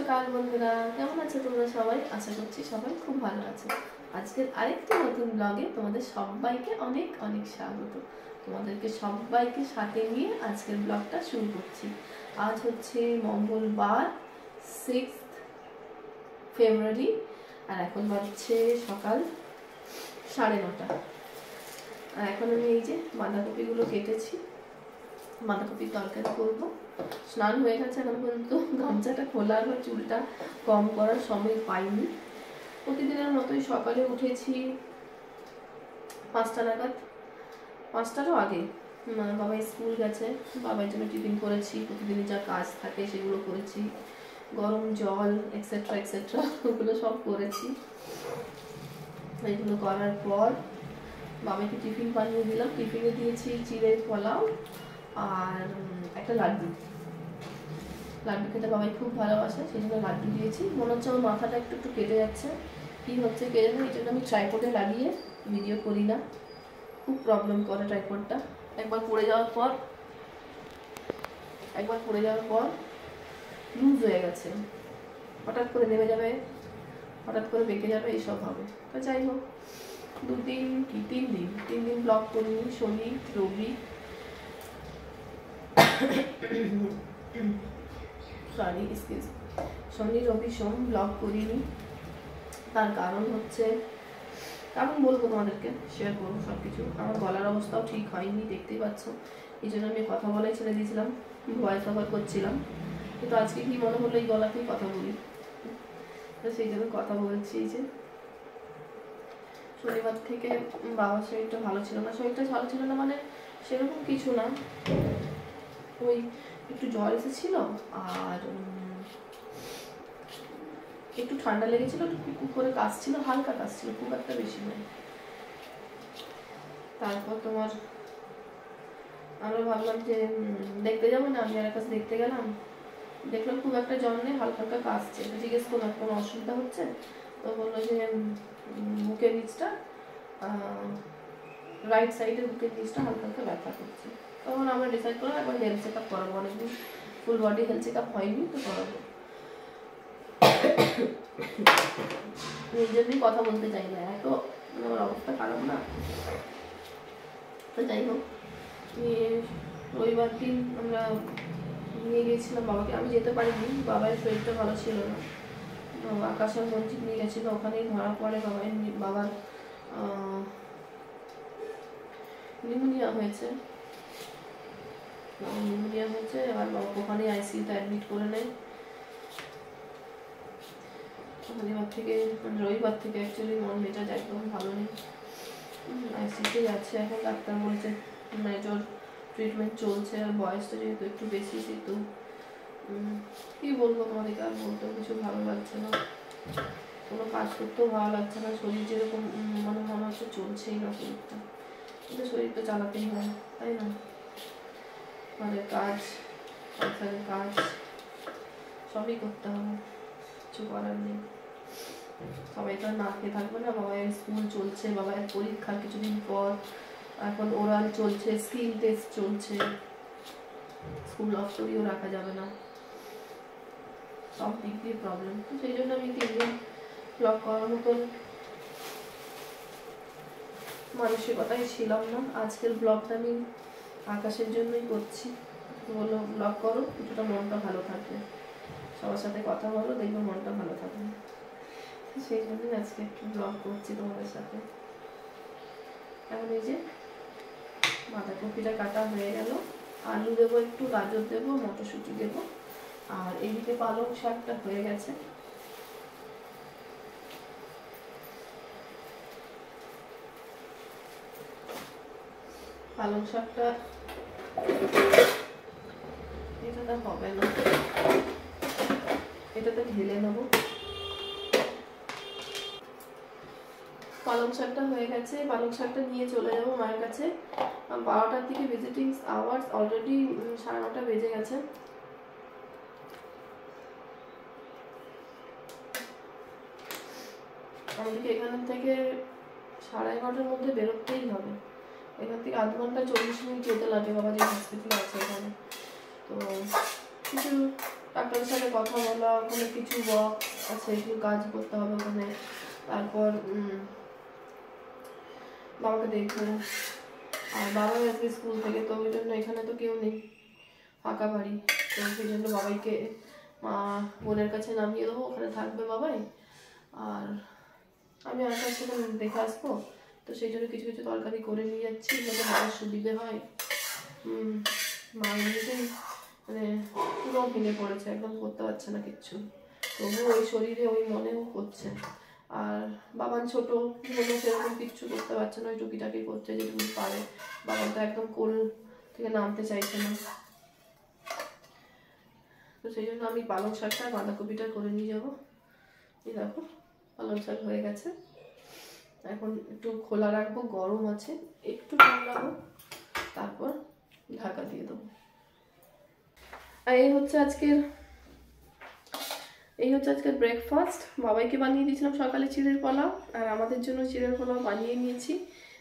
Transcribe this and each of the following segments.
সকাল বন্ধুরা, কেমন আছো তোমরা সবাই? আশা করছি সবাই খুব ভালো আছো। আজকের আরেকটি নতুন ব্লগে তোমাদের সবাইকে অনেক অনেক স্বাগত। তোমাদেরকে সবাইকে সাথে নিয়ে আজকের ব্লগটা শুরু করছি। আজ হচ্ছে মঙ্গলবার 6 ফেব্রুয়ারি আর এখন বাজছে সকাল 9:30। আর এখন আমি এই যে বাঁধাকপিগুলো কেটেছি, বাঁধাকপির তরকারি করবো। স্নান হয়ে গেছে, এখন পর্যন্ত গামছাটা খোলার বা চুলটা কম করার সময় পাইনি। প্রতিদিনের মতোই সকালে উঠেছি 5টা নাগাদ, 5টারও আগে। বাবা স্কুল গেছে, বাবার জন্য টিফিন করেছি, প্রতিদিনের যা কাজ থাকে সেগুলো করেছি, গরম জল এক্সেট্রা এক্সেট্রা ওগুলো সব করেছি। এইগুলো করার পর বাবাকে টিফিন বানিয়ে দিলাম। টিফিনে দিয়েছি চিড়ের পোলাও আর একটা লাড্ডু। লাড্ডু খেতে বাবাই খুব ভালোবাসে, সেই জন্য লাড্ডু দিয়েছি। মনে হচ্ছে আমার মাথাটা একটু একটু কেটে যাচ্ছে, কী হচ্ছে কে জানে। এই জন্য আমি ট্রাইপডে লাগিয়ে ভিডিও করি না, খুব প্রবলেম করে ট্রাইপডটা। একবার পড়ে যাওয়ার পর লুজ হয়ে গেছে, হঠাৎ করে নেমে যাবে, হঠাৎ করে বেঁকে যাবে, এইসব হবে। তো যাই হোক, 3 দিন ব্লগ করিনি। শনি রবি শনি রবি সোম ব্লগ করিনি। তার কারণ হচ্ছে, কারণ বলবো তোমাদেরকে, শেয়ার করবো সব কিছু। আমার গলার অবস্থাও ঠিক হয়নি, দেখতেই পাচ্ছ। এই জন্য আমি কথা বলাই ছেড়ে দিয়েছিলাম, ভয়েস ওভার করছিলাম। কিন্তু আজকে কি মনে হলো এই গলাতেই কথা বলি, তো সেই জন্য কথা বলছি। যে শনিবার থেকে বাবার শরীরটা ভালো ছিল না। শরীরটা ভালো ছিল না মানে সেরকম কিছু না, ওই একটু জ্বর এসেছিল আর একটু ঠান্ডা লেগেছিল, একটু করে কাশছিল, হালকা কাশছিল, খুব একটা বেশি নয়। তারপর তোমার আমরা ভাবলাম যে দেখতে যাবো না, আমি আর কাছে দেখতে গেলাম, দেখলাম খুব একটা জ্বর নেই, হালকা হালকা কাশছে। তো জিজ্ঞেস করলাম কোনো অসুবিধা হচ্ছে? তো বললো যে বুকের নিচটা, রাইট সাইডের বুকের নিচটা হালকা হালকা ব্যথা করছে। তখন আমরা ডিসাইড করলাম একবার হেলথ চেক আপ করাবো, অনেকদিন full body health check up হয়নি, তো করাবো। এই জন্যই কথা বলতে চাই না, এত আমার অবস্থা খারাপ না। তো যাই হোক, রবিবার দিন আমরা নিয়ে গিয়েছিলাম বাবাকে। আমি যেতে পারিনি, বাবার শরীরটা ভালো ছিল না। আকাশের মঞ্জিত নিয়ে গেছিলো, ওখানেই ধরা পড়ে বাবার নিউমোনিয়া হয়েছে। এবার বাবাকে ওখানেই আইসিইউতে অ্যাডমিট করে নেয়। রবিবার থেকে অ্যাকচুয়ালি মন মেজাজ একদম ভালো নেই, আইসিইউতেই আছে এখন। ডাক্তার বলছে মেজর ট্রিটমেন্ট চলছে, আর বয়সটা যেহেতু একটু বেশি, সেহেতু কী বলবো তোমাদেরকে, আর বলতেও কিছু ভালো লাগছে না, কোনো কাজ করতেও ভালো লাগছে না। শরীর যেরকম মনে হচ্ছে চলছেই না শরীরটা, কিন্তু শরীর তো চালাতেই হয়, তাই না? ঘরের কাজ, সংসারের কাজ সবই করতে হবে, কিছু করার নেই। সবাই তো আর না খেয়ে থাকবে না। বাবার স্কুল চলছে, বাবার পরীক্ষার কিছুদিন পর, এখন ওরাল চলছে, স্কিন টেস্ট চলছে, স্কুল অফ করিও রাখা যাবে না, সব দিক দিয়ে প্রবলেম। তো সেই জন্য আমি 3 দিন ব্লগ করার মতন মানসিকতায় ছিলাম না। আজকের ব্লগটা আমি আকাশের জন্যই করছি, বললো ব্লগ করো, কিছুটা মনটা ভালো থাকবে, সবার সাথে কথা বলো, দেখবে মনটা ভালো থাকবে। সেই জন্যই আজকে একটু ব্লগ করছি তোমাদের সাথে। এখন এই যে বাঁধাকপিটা কাটা হয়ে গেল, আলু দেবো, একটু গাজর দেবো, মটরশুঁটি দেবো, আর এদিকে পালং শাকটা হয়ে গেছে। পালং শাকটা এটাতে হবে না, এটাতে ঢেলে নেবো। পালং শাকটা হয়ে গেছে, পালং শাকটা নিয়ে চলে যাবো মায়ের কাছে। 12টার দিকে ভিজিটিং আওয়ার্স, অলরেডি 9:30 বেজে গেছে। আমাদেরকে এখান থেকে 11:30টার মধ্যে বেরোতেই হবে। এখান থেকে 1/2 ঘন্টা 40 মিনিট যেতে লাগে, বাবা যে হসপিটাল আছে এখানে। তো কিছু ডাক্তারের সাথে কথা বলা, ওখানে কিছু ওয়ার্ক আছে, কিছু কাজ করতে হবে ওখানে। তারপর বাবাকে দেখবো, আর বাবা আসবে স্কুল থেকে, তো ওই জন্য এখানে তো কেউ নেই, ফাঁকা বাড়ি। তো সেই জন্য বাবাইকে মা বোনের কাছে নামিয়ে দেবো, ওখানে থাকবে বাবাই, আর আমি আসার সেখানে দেখে আসবো। তো সেই জন্য কিছু কিছু তরকারি করে নিয়ে যাচ্ছি, যাতে মায়ের সুবিধে হয়। মা এমনিতেই মানে পুরো ভেঙে পড়েছে, একদম করতে পারছে না কিচ্ছু, তবুও ওই শরীরে ওই মনেও করছে। আর বাবান ছোট বলে সেরকম কিচ্ছু করতে পারছে না, ওই টুকিটাকি করছে যেটুকু পারে। বাবান তো একদম কোল থেকে নামতে চাইছে না। তো সেই জন্য আমি পালং শাকটা আর বাঁধাকপিটা করে নিয়ে যাবো। এই দেখো পালং শাক হয়ে গেছে, এখন একটু খোলা রাখবো, গরম আছে, একটু ঠান্ডাবো, তারপর ঢাকা দিয়ে দেবো। আর এই হচ্ছে আজকের ব্রেকফাস্ট। বাবাইকে বানিয়ে দিয়েছিলাম সকালে চিড়ের পোলাও, আর আমাদের জন্য চিড়ের পোলাও বানিয়ে নিয়েছি।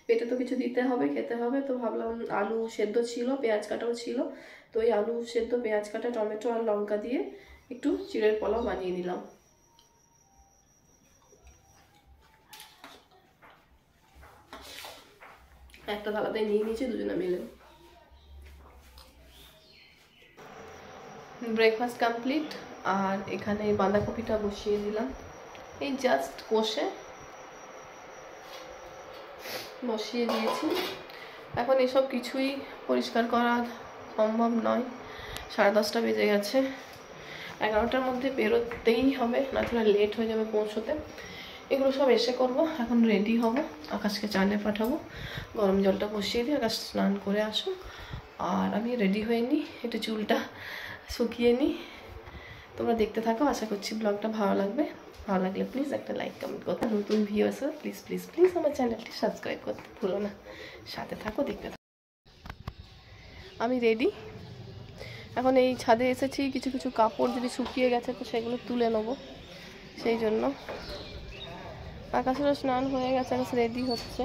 পেটে তো কিছু দিতে হবে, খেতে হবে, তো ভাবলাম আলু সেদ্ধ ছিল, পেঁয়াজ কাটাও ছিল, তো ওই আলু সেদ্ধ, পেঁয়াজ কাটা, টমেটো আর লঙ্কা দিয়ে একটু চিড়ের পোলাও বানিয়ে নিলাম। একটা থালাতে নিয়ে নিয়েছি দুজনে মিলে। ব্রেকফাস্ট কমপ্লিট, আর এখানে বাঁধাকপিটা বসিয়ে দিলাম, এই জাস্ট কষে বসিয়ে দিয়েছি। এখন এসব কিছুই পরিষ্কার করা সম্ভব নয়, 10:30 বেজে গেছে, 11টার মধ্যে বেরোতেই হবে, না তাহলে লেট হয়ে যাবে পৌঁছতে। এগুলো সব এসে করব। এখন রেডি হব, আকাশকে চানে পাঠাবো, গরম জলটা বসিয়ে দিয়ে আকাশ স্নান করে আসুক, আর আমি রেডি হয়ে নিই, একটু চুলটা শুকিয়ে নিই। তোমরা দেখতে থাকো, আশা করছি ব্লগটা ভালো লাগবে। ভালো লাগলে প্লিজ একটা লাইক কমেন্ট করতে, নতুন ভিউয়ার্স প্লিজ প্লিজ প্লিজ আমার চ্যানেলটি সাবস্ক্রাইব করতে ভুলো না। সাথে থাকো, দেখতে থাকো। আমি রেডি, এখন এই ছাদে এসেছি, কিছু কিছু কাপড় যদি শুকিয়ে গেছে তো সেগুলো তুলে নেবো, সেই জন্য। আকাশেরও স্নান হয়ে গেছে, আকাশ রেডি হচ্ছে।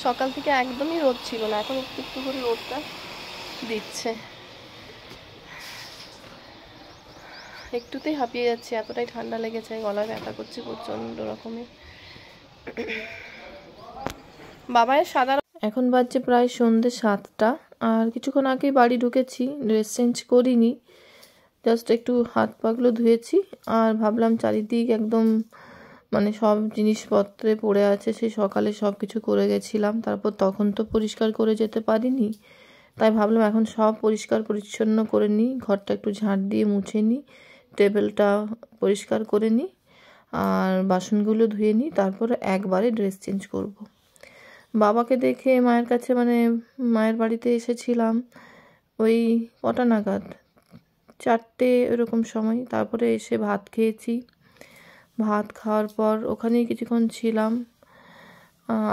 সকাল থেকে একদমই রোদ ছিল না, এখন একটু একটু করে রোদটা দিচ্ছে। একটুতেই হাঁপিয়ে যাচ্ছে, এতটাই ঠান্ডা লেগেছে, গলায় ব্যথা করছে প্রচণ্ড রকমের। বাবায়ের সাধারণ এখন বাজছে প্রায় সন্ধ্যে 7টা, আর কিছুক্ষণ আগেই বাড়ি ঢুকেছি, ড্রেস চেঞ্জ করিনি, জাস্ট একটু হাত পাগুলো ধুয়েছি। আর ভাবলাম চারিদিক একদম মানে সব জিনিসপত্রে পড়ে আছে, সেই সকালে সব কিছু করে গেছিলাম, তারপর তখন তো পরিষ্কার করে যেতে পারিনি, তাই ভাবলাম এখন সব পরিষ্কার পরিচ্ছন্ন করে নিই, ঘরটা একটু ঝাঁট দিয়ে মুছে নিই, টেবিলটা পরিষ্কার করে নিই, আর বাসনগুলো ধুয়ে নিই, তারপর একবারে ড্রেস চেঞ্জ করব। বাবাকে দেখে মায়ের কাছে মানে মায়ের বাড়িতে এসেছিলাম ওই কটা নাগাদ, 4টে এরকম সময়। তারপরে এসে ভাত খেয়েছি, ভাত খাওয়ার পর ওখানেই কিছুক্ষণ ছিলাম।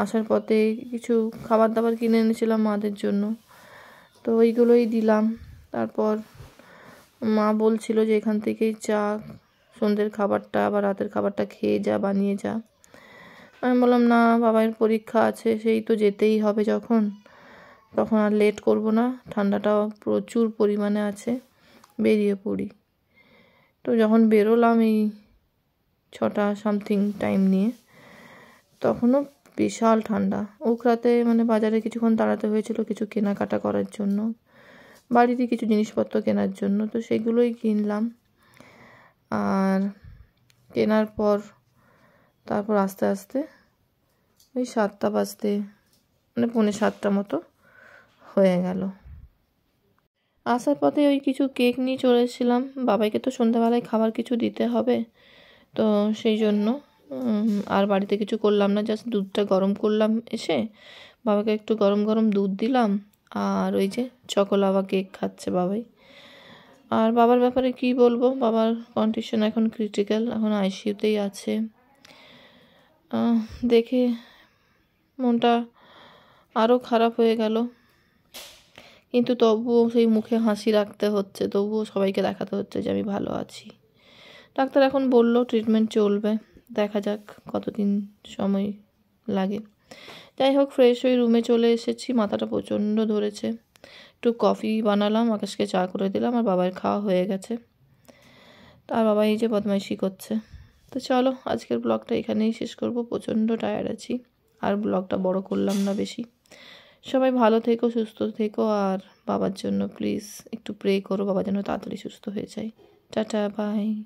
আসার পথে কিছু খাবার দাবার কিনে এনেছিলাম মাদের জন্য, তো ওইগুলোই দিলাম। তারপর মা বলছিল যে এখান থেকেই চা, সন্ধ্যের খাবারটা বা রাতের খাবারটা খেয়ে যা, বানিয়ে যা। আমি বললাম না, বাবার পরীক্ষা আছে, সেই তো যেতেই হবে যখন, তখন আর লেট করব না, ঠান্ডাটাও প্রচুর পরিমাণে আছে, বেরিয়ে পড়ি। তো যখন বেরোলাম এই 6টা সামথিং টাইম নিয়ে, তখনও বিশাল ঠান্ডা। ওখরাতে মানে বাজারে কিছুক্ষণ দাঁড়াতে হয়েছিল কিছু কেনাকাটা করার জন্য, বাড়িতে কিছু জিনিসপত্র কেনার জন্য, তো সেগুলোই কিনলাম। আর কেনার পর তারপর আস্তে আস্তে ওই 7টা বাজতে মানে 6:45 মতো হয়ে গেল। আসার পথে ওই কিছু কেক নিয়ে চলে এসেছিলাম, বাবাইকে তো সন্ধ্যাবেলায় খাবার কিছু দিতে হবে, তো সেই জন্য আর বাড়িতে কিছু করলাম না, জাস্ট দুধটা গরম করলাম, এসে বাবাকে একটু গরম গরম দুধ দিলাম, আর ওই যে চকোলাভা কেক খাচ্ছে বাবাই। আর বাবার ব্যাপারে কি বলবো, বাবার কন্ডিশন এখন ক্রিটিক্যাল, এখন আইসিইউতেই আছে। দেখে মনটা আরও খারাপ হয়ে গেল, কিন্তু তবুও সেই মুখে হাসি রাখতে হচ্ছে, তবুও সবাইকে দেখাতে হচ্ছে যে আমি ভালো আছি। ডাক্তার এখন বলল ট্রিটমেন্ট চলবে, দেখা যাক কতদিন সময় লাগে। যাই হোক, ফ্রেশ হয়ে রুমে চলে এসেছি, মাথাটা প্রচণ্ড ধরেছে। একটু কফি বানালাম, আকাশকে চা করে দিলাম, আর বাবার খাওয়া হয়ে গেছে। আর বাবা এই যে বদমাইশি করছে। তো চলো আজকের ব্লগটা এখানেই শেষ করব, প্রচণ্ড টায়ার্ড আছি, আর ব্লগটা বড় করলাম না বেশি। সবাই ভালো থেকো, সুস্থ থেকো, আর বাবার জন্য প্লিজ একটু প্রে করো, বাবা যেন তাড়াতাড়ি সুস্থ হয়ে যায়। Tata, by.